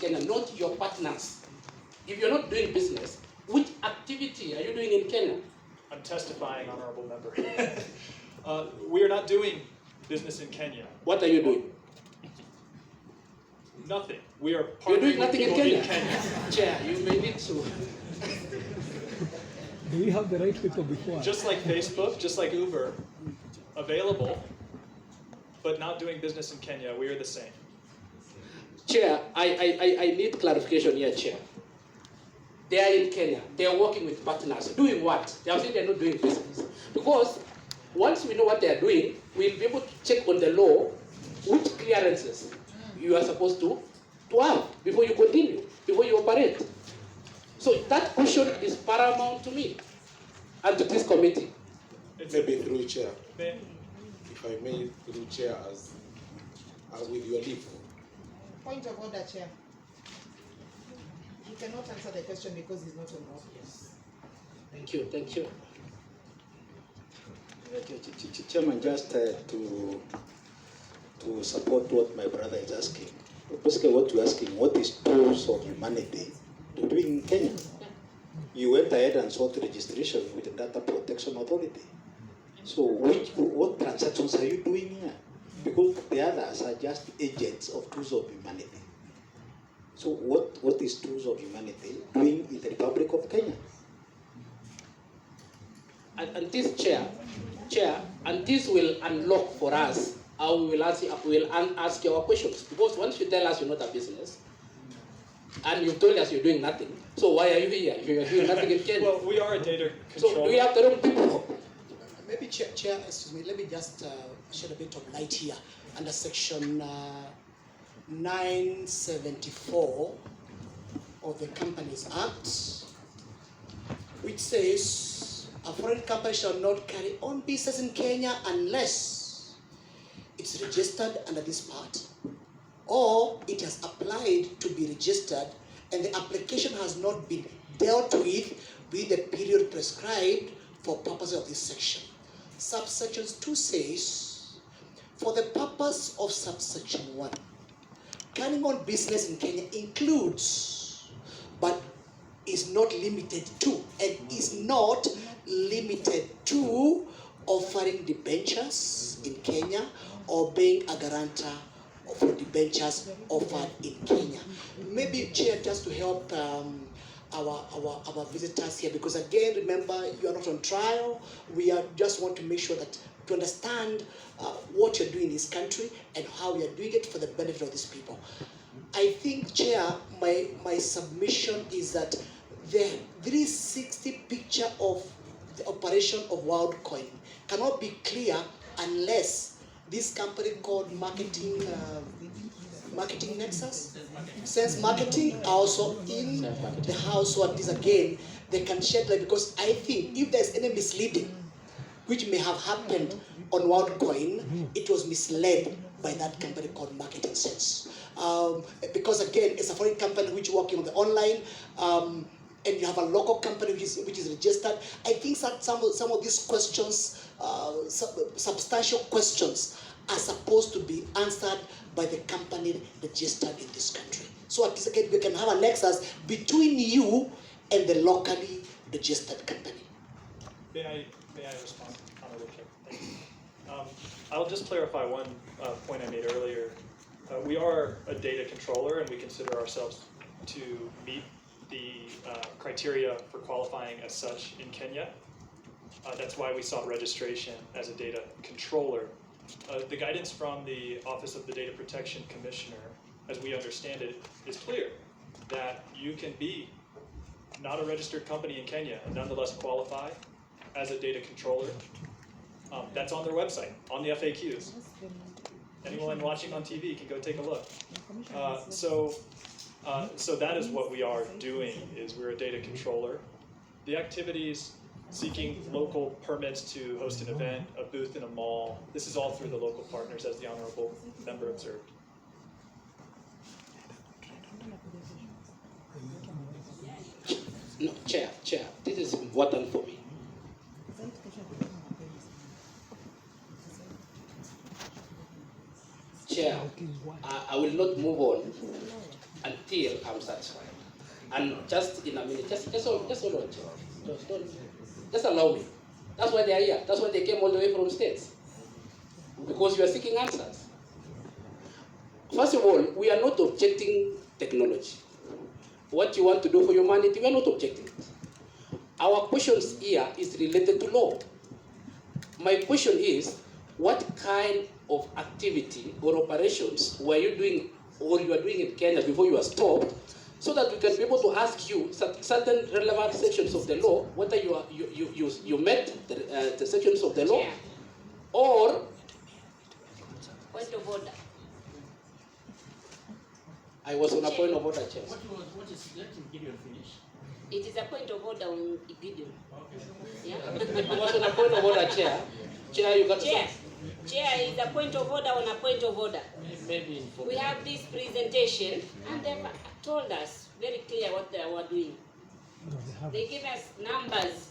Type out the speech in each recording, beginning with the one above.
Kenya, not your partners. If you're not doing business, which activity are you doing in Kenya? I'm testifying, honorable member. We are not doing business in Kenya. What are you doing? Nothing. We are You're doing nothing in Kenya? in Kenya. Chair, you may need to. Do we have the right people before? Just like Facebook, just like Uber, available, but not doing business in Kenya. We are the same. Chair, I need clarification here, Chair. They are in Kenya. They are working with partners. Doing what? They are saying they are not doing business. Because once we know what they are doing, we'll be able to check on the law which clearances you are supposed to have before you continue, before you operate. So that question is paramount to me and to this committee. Maybe through chair. May- If I may, through chair, as with your leave. Point of order, Chair. He cannot answer the question because he's not on office. Thank you, thank you. Chairman, just to support what my brother is asking. Basically, what you're asking, what is tools of humanity doing in Kenya? You went ahead and sought registration with the Data Protection Authority. So, what transactions are you doing here? Because the others are just agents of tools of humanity. So, what is tools of humanity doing in the Republic of Kenya? And this chair, and this will unlock for us how we will ask you our questions. Because once you tell us you're not a business, and you've told us you're doing nothing, so why are you here if you're doing nothing in Kenya? Well, we are a data controller. So do we have the wrong people? Maybe Chair, excuse me, let me just shed a bit of light here under section 974 of the Companies Act, which says a foreign company shall not carry on business in Kenya unless it's registered under this part, or it has applied to be registered and the application has not been dealt with the period prescribed for purposes of this section. Subsection 2 says, for the purpose of subsection 1, carrying on business in Kenya includes, but is not limited to, offering debentures in Kenya or being a guarantor for debentures offered in Kenya. Maybe, Chair, just to help our visitors here, because again, remember, you are not on trial. We just want to make sure that to understand what you're doing in this country and how you're doing it for the benefit of these people. I think, Chair, my submission is that the 360 picture of the operation of WorldCoin cannot be clear unless this company called Marketing Nexus, Sense Marketing, are also in the house. So at this again, they can shed light, because I think if there's any misleading which may have happened on WorldCoin, it was misled by that company called Marketing Sense. Because again, it's a foreign company which is working on the online, and you have a local company which is registered. I think that some of these questions, substantial questions, are supposed to be answered by the company registered in this country. So at this again, we can have a nexus between you and the locally registered company. May I respond, Honorable Chair? Thank you. I'll just clarify one point I made earlier. We are a data controller, and we consider ourselves to meet the criteria for qualifying as such in Kenya. That's why we sought registration as a data controller. The guidance from the Office of the Data Protection Commissioner, as we understand it, is clear that you can be not a registered company in Kenya and nonetheless qualify as a data controller. That's on their website, on the FAQs. Anyone watching on TV can go take a look. So that is what we are doing, is we're a data controller. The activities seeking local permits to host an event, a booth in a mall, this is all through the local partners, as the Honorable Member observed. No, Chair, this is important for me. Chair, I will not move on till I'm satisfied. And just in a minute, just hold on, don't, just allow me. That's why they are here. That's why they came all the way from states. Because you are seeking answers. First of all, we are not objecting technology. What you want to do for humanity, we are not objecting it. Our questions here is related to law. My question is, what kind of activity or operations were you doing or you are doing in Kenya before you are stopped, so that we can be able to ask you certain relevant sections of the law, whether you met the sections of the law, Chair. or Point of order. I was on a point of order, Chair. What is letting Gideon finish? It is a point of order on Gideon. Yeah? I was on a point of order, Chair. Chair, you got Chair. Chair is a point of order on a point of order. Maybe We have this presentation and they've told us very clear what they were doing. They give us numbers.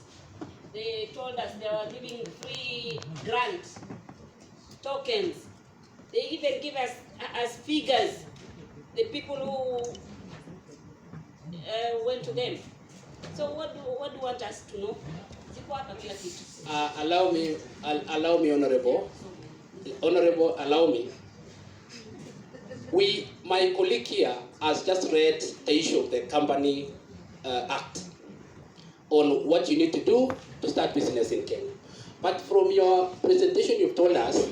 They told us they were giving free grants, tokens. They even give us as figures the people who went to them. So what do you want us to know? Ziko hapa kila kitu. Allow me, Honorable. Honorable, allow me. My colleague here has just read the issue of the Company Act on what you need to do to start business in Kenya. But from your presentation, you've told us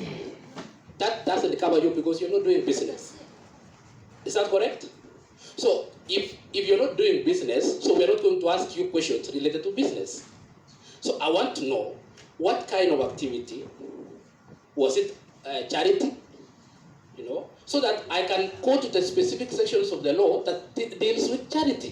that doesn't cover you because you're not doing business. Is that correct? So if you're not doing business, so we're not going to ask you questions related to business. So I want to know what kind of activity was it, charity, so that I can quote the specific sections of the law that deals with charity.